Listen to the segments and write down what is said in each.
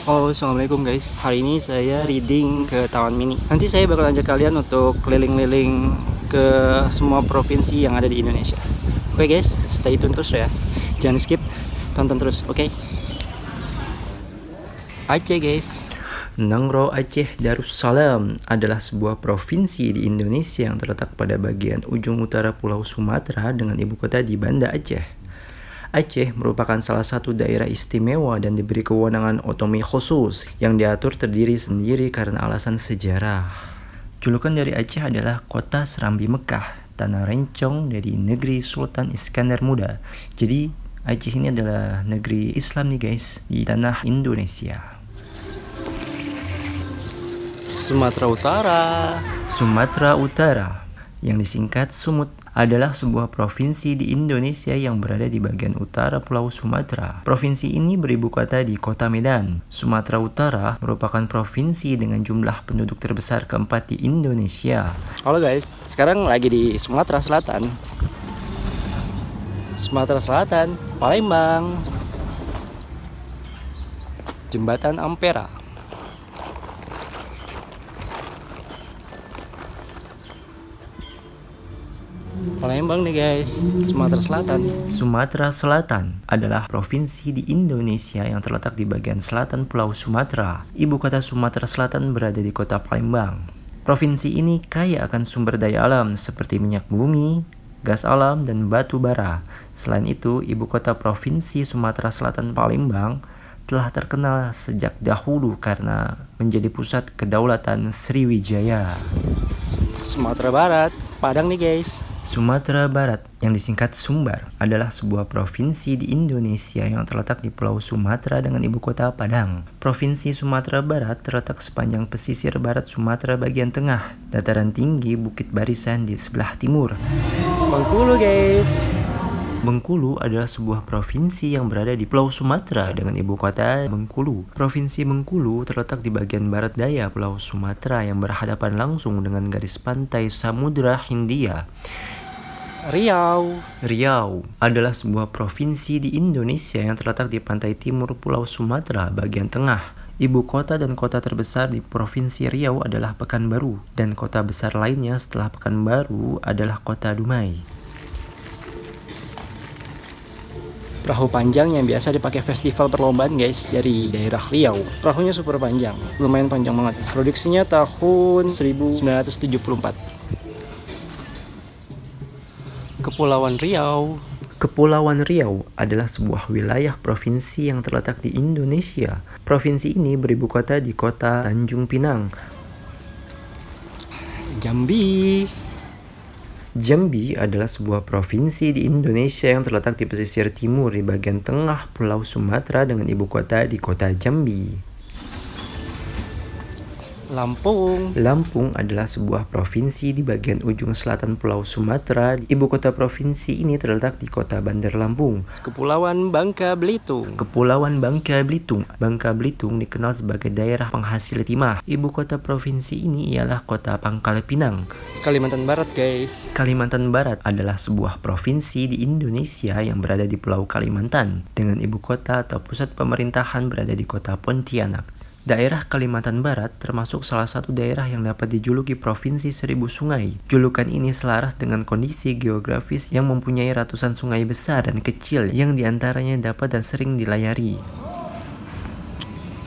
Halo, assalamualaikum guys. Hari ini saya reading ke Taman Mini. Nanti saya bakal ajak kalian untuk keliling-keliling ke semua provinsi yang ada di Indonesia. Oke guys, stay tune terus ya. Jangan skip, tonton terus, oke? Aceh guys. Nangro Aceh Darussalam adalah sebuah provinsi di Indonesia yang terletak pada bagian ujung utara Pulau Sumatera dengan ibu kota di Banda Aceh. Aceh merupakan salah satu daerah istimewa dan diberi kewenangan otonomi khusus yang diatur terdiri sendiri karena alasan sejarah. Julukan dari Aceh adalah Kota Serambi Mekah, tanah rencong dari negeri Sultan Iskandar Muda. Jadi Aceh ini adalah negeri Islam nih guys, di tanah Indonesia. Sumatera Utara yang disingkat Sumut adalah sebuah provinsi di Indonesia yang berada di bagian utara Pulau Sumatera. Provinsi ini beribu kota di Kota Medan. Sumatera Utara merupakan provinsi dengan jumlah penduduk terbesar keempat di Indonesia. Halo guys, sekarang lagi di Sumatera Selatan. Palembang. Jembatan Ampera. Palembang nih guys, Sumatera Selatan adalah provinsi di Indonesia yang terletak di bagian selatan Pulau Sumatera. Ibu kota Sumatera Selatan berada di kota Palembang. Provinsi ini kaya akan sumber daya alam seperti minyak bumi, gas alam, dan batu bara. Selain itu, ibu kota provinsi Sumatera Selatan Palembang telah terkenal sejak dahulu karena menjadi pusat kedaulatan Sriwijaya. Sumatera Barat, Padang nih guys. Sumatera Barat yang disingkat Sumbar adalah sebuah provinsi di Indonesia yang terletak di Pulau Sumatera dengan ibu kota Padang. Provinsi Sumatera Barat terletak sepanjang pesisir barat Sumatera bagian tengah, dataran tinggi Bukit Barisan di sebelah timur. Bengkulu guys. Bengkulu adalah sebuah provinsi yang berada di Pulau Sumatera dengan ibu kota Bengkulu. Provinsi Bengkulu terletak di bagian barat daya Pulau Sumatera yang berhadapan langsung dengan garis pantai Samudra Hindia. Riau adalah sebuah provinsi di Indonesia yang terletak di pantai timur Pulau Sumatera bagian tengah. Ibu kota dan kota terbesar di Provinsi Riau adalah Pekanbaru, dan kota besar lainnya setelah Pekanbaru adalah kota Dumai. Perahu panjang yang biasa dipakai festival perlombaan guys dari daerah Riau. Perahunya super panjang, lumayan panjang banget. Produksinya tahun 1974. Kepulauan Riau adalah sebuah wilayah provinsi yang terletak di Indonesia. Provinsi ini beribu kota di kota Tanjung Pinang. Jambi adalah sebuah provinsi di Indonesia yang terletak di pesisir timur di bagian tengah Pulau Sumatera dengan ibu kota di kota Jambi. Lampung adalah sebuah provinsi di bagian ujung selatan Pulau Sumatera. Ibu kota provinsi ini terletak di kota Bandar Lampung. Kepulauan Bangka Belitung. Bangka Belitung dikenal sebagai daerah penghasil timah. Ibu kota provinsi ini ialah kota Pangkal Pinang. Kalimantan Barat guys. Kalimantan Barat adalah sebuah provinsi di Indonesia yang berada di Pulau Kalimantan dengan ibu kota atau pusat pemerintahan berada di kota Pontianak. Daerah Kalimantan Barat termasuk salah satu daerah yang dapat dijuluki Provinsi Seribu Sungai. Julukan ini selaras dengan kondisi geografis yang mempunyai ratusan sungai besar dan kecil yang diantaranya dapat dan sering dilayari.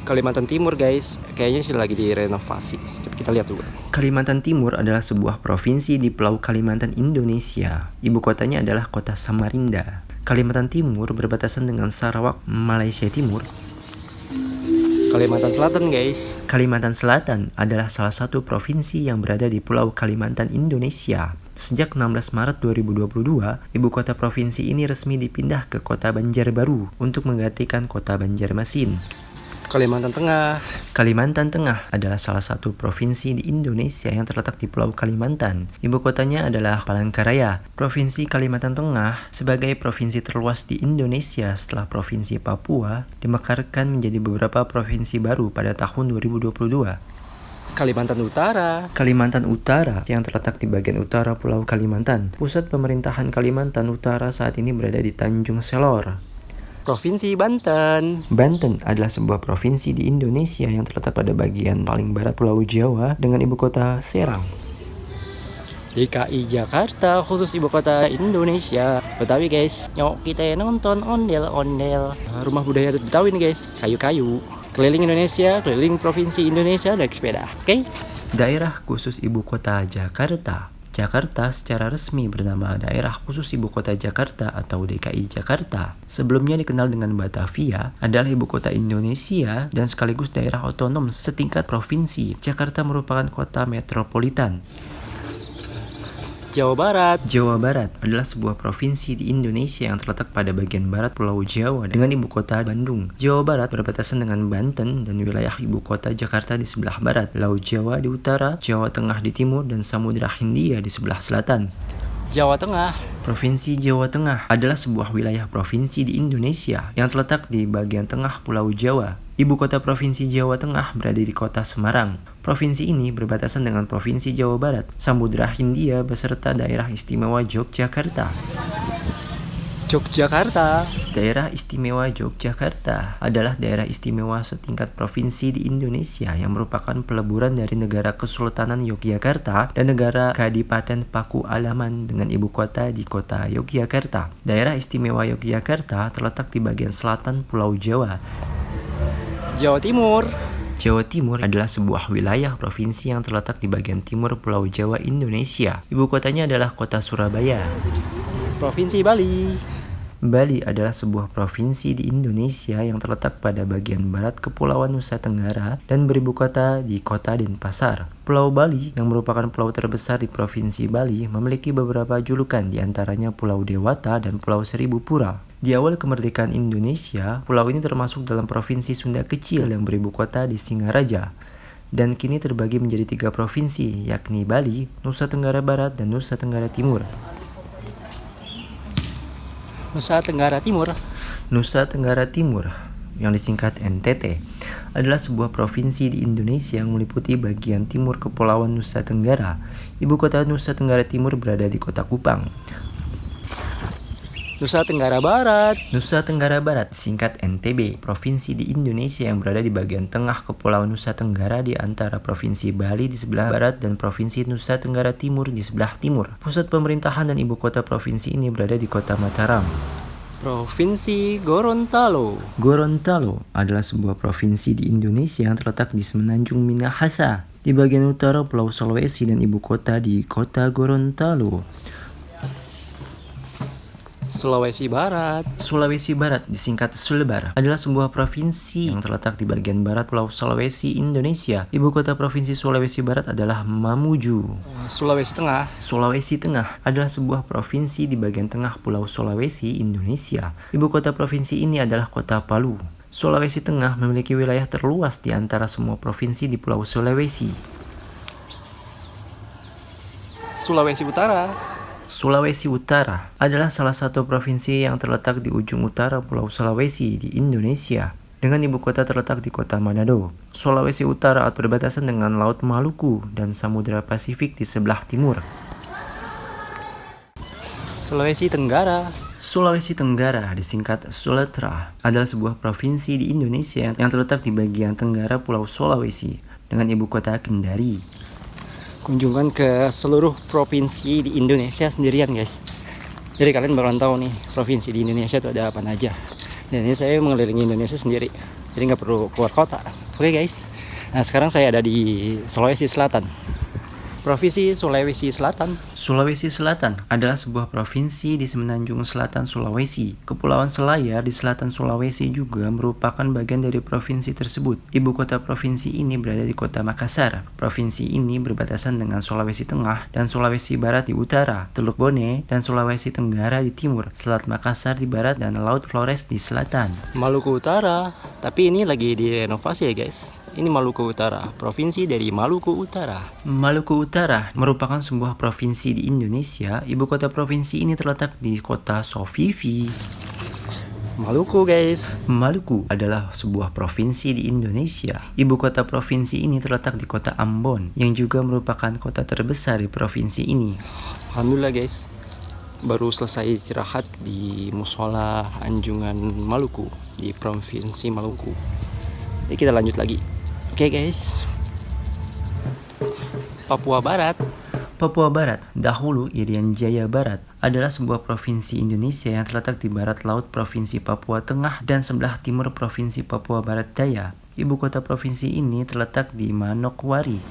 Kalimantan Timur guys, kayaknya sih lagi direnovasi. Coba kita lihat dulu. Kalimantan Timur adalah sebuah provinsi di Pulau Kalimantan, Indonesia. Ibu kotanya adalah kota Samarinda. Kalimantan Timur berbatasan dengan Sarawak, Malaysia Timur. Kalimantan Selatan guys. Kalimantan Selatan adalah salah satu provinsi yang berada di Pulau Kalimantan, Indonesia. Sejak 16 Maret 2022, ibu kota provinsi ini resmi dipindah ke kota Banjarbaru untuk menggantikan kota Banjarmasin. Kalimantan Tengah adalah salah satu provinsi di Indonesia yang terletak di Pulau Kalimantan. Ibu kotanya adalah Palangkaraya. Provinsi Kalimantan Tengah sebagai provinsi terluas di Indonesia setelah Provinsi Papua dimekarkan menjadi beberapa provinsi baru pada tahun 2022. Kalimantan Utara yang terletak di bagian utara Pulau Kalimantan. Pusat pemerintahan Kalimantan Utara saat ini berada di Tanjung Selor. Provinsi Banten. Banten adalah sebuah provinsi di Indonesia yang terletak pada bagian paling barat Pulau Jawa dengan ibu kota Serang. DKI Jakarta, khusus ibu kota Indonesia. Betawi guys, nyok kita nonton ondel-ondel. Rumah budaya Betawi nih guys, kayu-kayu. Keliling Indonesia, keliling provinsi Indonesia naik sepeda. Oke? Daerah khusus ibu kota Jakarta. Jakarta secara resmi bernama Daerah Khusus Ibu Kota Jakarta atau DKI Jakarta. Sebelumnya dikenal dengan Batavia, adalah ibu kota Indonesia dan sekaligus daerah otonom setingkat provinsi. Jakarta merupakan kota metropolitan. Jawa Barat. Jawa Barat adalah sebuah provinsi di Indonesia yang terletak pada bagian barat Pulau Jawa dengan ibu kota Bandung. Jawa Barat berbatasan dengan Banten dan wilayah ibu kota Jakarta di sebelah barat, Laut Jawa di utara, Jawa Tengah di timur, dan Samudra Hindia di sebelah selatan. Jawa Tengah. Provinsi Jawa Tengah adalah sebuah wilayah provinsi di Indonesia yang terletak di bagian tengah Pulau Jawa. Ibu kota Provinsi Jawa Tengah berada di kota Semarang. Provinsi ini berbatasan dengan Provinsi Jawa Barat, Samudra Hindia beserta Daerah Istimewa Yogyakarta. Yogyakarta. Daerah Istimewa Yogyakarta adalah daerah istimewa setingkat provinsi di Indonesia yang merupakan peleburan dari negara Kesultanan Yogyakarta dan negara Kadipaten Paku Alaman dengan ibu kota di kota Yogyakarta. Daerah Istimewa Yogyakarta terletak di bagian selatan Pulau Jawa. Jawa Timur. Jawa Timur adalah sebuah wilayah provinsi yang terletak di bagian timur Pulau Jawa, Indonesia. Ibu kotanya adalah kota Surabaya. Provinsi Bali. Bali adalah sebuah provinsi di Indonesia yang terletak pada bagian barat Kepulauan Nusa Tenggara dan beribu kota di kota Denpasar. Pulau Bali, yang merupakan pulau terbesar di Provinsi Bali, memiliki beberapa julukan, diantaranya Pulau Dewata dan Pulau Seribu Pura. Di awal kemerdekaan Indonesia, pulau ini termasuk dalam Provinsi Sunda Kecil yang beribu kota di Singaraja. Dan kini terbagi menjadi 3 provinsi, yakni Bali, Nusa Tenggara Barat, dan Nusa Tenggara Timur. Nusa Tenggara Timur. Nusa Tenggara Timur, yang disingkat NTT, adalah sebuah provinsi di Indonesia yang meliputi bagian timur Kepulauan Nusa Tenggara. Ibu kota Nusa Tenggara Timur berada di kota Kupang. Nusa Tenggara Barat. Nusa Tenggara Barat, singkat NTB, provinsi di Indonesia yang berada di bagian tengah Kepulauan Nusa Tenggara di antara Provinsi Bali di sebelah barat dan Provinsi Nusa Tenggara Timur di sebelah timur. Pusat pemerintahan dan ibu kota provinsi ini berada di kota Mataram. Provinsi Gorontalo. Gorontalo adalah sebuah provinsi di Indonesia yang terletak di semenanjung Minahasa, di bagian utara Pulau Sulawesi dan ibu kota di kota Gorontalo. Sulawesi Barat. Sulawesi Barat, disingkat Sulbar, adalah sebuah provinsi yang terletak di bagian barat Pulau Sulawesi, Indonesia. Ibu kota provinsi Sulawesi Barat adalah Mamuju. Sulawesi Tengah. Sulawesi Tengah adalah sebuah provinsi di bagian tengah Pulau Sulawesi, Indonesia. Ibu kota provinsi ini adalah kota Palu. Sulawesi Tengah memiliki wilayah terluas di antara semua provinsi di Pulau Sulawesi. Sulawesi Utara. Sulawesi Utara adalah salah satu provinsi yang terletak di ujung utara Pulau Sulawesi di Indonesia, dengan ibu kota terletak di kota Manado. Sulawesi Utara berbatasan dengan Laut Maluku dan Samudra Pasifik di sebelah timur. Sulawesi Tenggara. Sulawesi Tenggara, disingkat Sumatera, adalah sebuah provinsi di Indonesia yang terletak di bagian tenggara Pulau Sulawesi, dengan ibu kota Kendari. Kunjungan ke seluruh provinsi di Indonesia sendirian guys. Jadi kalian bakalan tahu nih provinsi di Indonesia itu ada apa aja. Dan ini saya mengelilingi Indonesia sendiri, jadi nggak perlu keluar kota. Oke guys, nah sekarang saya ada di Sulawesi Selatan. Provinsi Sulawesi Selatan. Sulawesi Selatan adalah sebuah provinsi di semenanjung selatan Sulawesi. Kepulauan Selayar di selatan Sulawesi juga merupakan bagian dari provinsi tersebut. Ibu kota provinsi ini berada di kota Makassar. Provinsi ini berbatasan dengan Sulawesi Tengah dan Sulawesi Barat di utara, Teluk Bone dan Sulawesi Tenggara di timur, Selat Makassar di barat, dan Laut Flores di selatan. Maluku Utara, tapi ini lagi direnovasi ya guys. Ini Maluku Utara, provinsi dari Maluku Utara. Maluku Utara merupakan sebuah provinsi di Indonesia. Ibu kota provinsi ini terletak di kota Sofifi. Maluku guys. Maluku adalah sebuah provinsi di Indonesia. Ibu kota provinsi ini terletak di kota Ambon, yang juga merupakan kota terbesar di provinsi ini. Alhamdulillah guys. baru selesai istirahat di Musola Anjungan Maluku di Provinsi Maluku. Jadi kita lanjut lagi. Oke guys. Papua Barat. Papua Barat, dahulu Irian Jaya Barat, adalah sebuah provinsi Indonesia yang terletak di barat laut Provinsi Papua Tengah dan sebelah timur Provinsi Papua Barat Daya. Ibu kota provinsi ini terletak di Manokwari.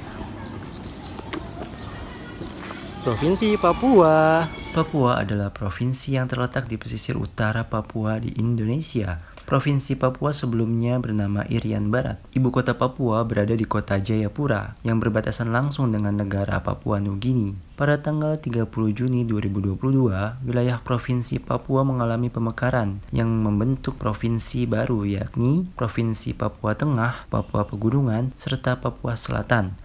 Provinsi Papua. Papua adalah provinsi yang terletak di pesisir utara Papua di Indonesia. Provinsi Papua sebelumnya bernama Irian Barat. Ibu kota Papua berada di kota Jayapura yang berbatasan langsung dengan negara Papua Nugini. Pada tanggal 30 Juni 2022, wilayah Provinsi Papua mengalami pemekaran yang membentuk provinsi baru yakni Provinsi Papua Tengah, Papua Pegunungan, serta Papua Selatan.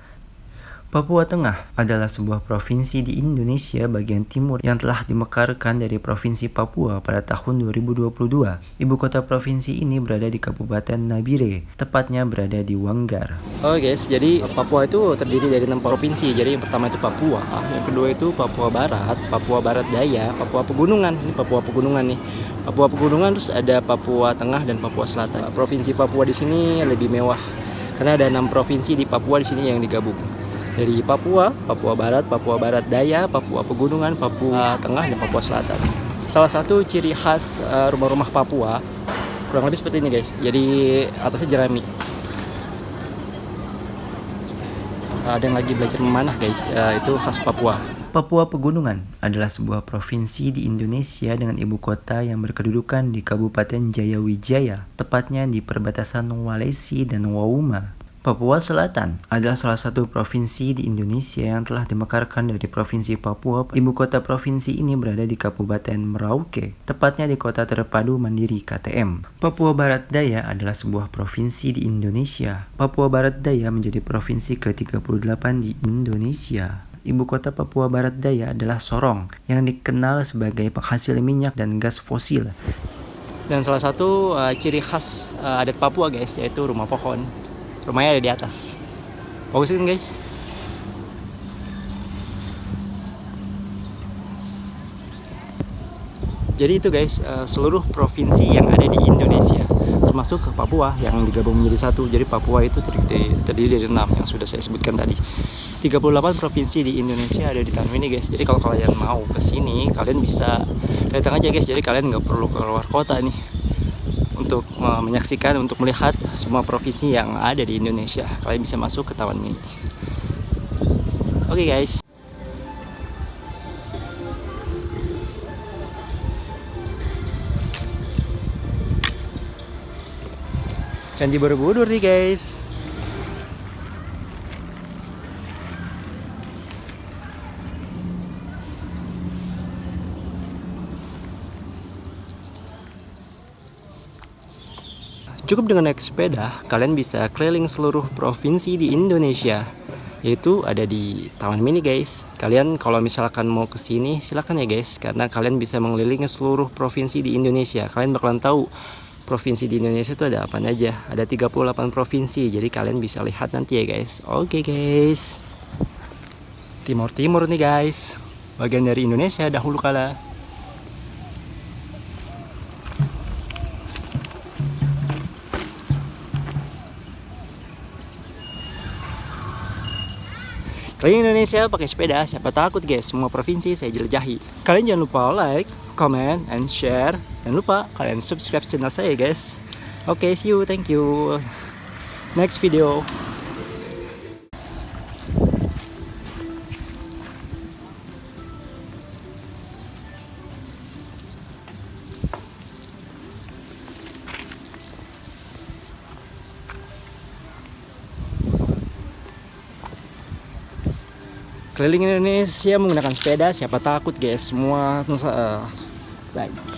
Papua Tengah adalah sebuah provinsi di Indonesia bagian timur yang telah dimekarkan dari Provinsi Papua pada tahun 2022. Ibu kota provinsi ini berada di Kabupaten Nabire, tepatnya berada di Wanggar. Oh guys, jadi Papua itu terdiri dari 6 provinsi. Jadi yang pertama itu Papua, yang kedua itu Papua Barat Daya, Papua Pegunungan. Ini Papua Pegunungan nih. Papua Pegunungan, terus ada Papua Tengah dan Papua Selatan. Provinsi Papua di sini lebih mewah karena ada 6 provinsi di Papua di sini yang digabung. Dari Papua, Papua Barat Daya, Papua Pegunungan, Papua Tengah, dan Papua Selatan. Salah satu ciri khas rumah-rumah Papua kurang lebih seperti ini guys. Jadi atasnya jerami. Ada yang lagi belajar memanah guys. Itu khas Papua. Papua Pegunungan adalah sebuah provinsi di Indonesia dengan ibu kota yang berkedudukan di Kabupaten Jayawijaya, tepatnya di perbatasan Walesi dan Wauma. Papua Selatan adalah salah satu provinsi di Indonesia yang telah dimekarkan dari Provinsi Papua. Ibu kota provinsi ini berada di Kabupaten Merauke, tepatnya di Kota Terpadu Mandiri KTM. Papua Barat Daya adalah sebuah provinsi di Indonesia. Papua Barat Daya menjadi provinsi ke-38 di Indonesia. Ibu kota Papua Barat Daya adalah Sorong, yang dikenal sebagai penghasil minyak dan gas fosil. Dan salah satu ciri khas adat Papua guys, yaitu rumah pohon. Rumahnya ada di atas. Bagus kan guys? Jadi itu guys, seluruh provinsi yang ada di Indonesia, termasuk Papua yang digabung menjadi satu. Jadi Papua itu terdiri dari 6 yang sudah saya sebutkan tadi. 38 provinsi di Indonesia ada di tanah ini guys. Jadi kalau kalian mau ke sini, kalian bisa datang aja guys. Jadi kalian nggak perlu keluar kota nih untuk menyaksikan, untuk melihat semua provinsi yang ada di Indonesia. Kalian bisa masuk ke taman mini. Oke guys. Candi Borobudur nih guys. Cukup dengan naik sepeda, kalian bisa keliling seluruh provinsi di Indonesia. Yaitu ada di Taman Mini guys. Kalian kalau misalkan mau ke sini silakan ya guys, karena kalian bisa mengelilingi seluruh provinsi di Indonesia. Kalian bakalan tahu provinsi di Indonesia itu ada apa aja. Ada 38 provinsi, jadi kalian bisa lihat nanti ya guys. Oke guys. Timur nih guys. Bagian dari Indonesia dahulu kala. Kalian Indonesia pakai sepeda, siapa takut guys, semua provinsi saya jelajahi. Kalian jangan lupa like, comment, and share. Jangan lupa kalian subscribe channel saya guys. Oke, see you, thank you. Next video. Keliling Indonesia menggunakan sepeda, siapa takut guys, semua bye.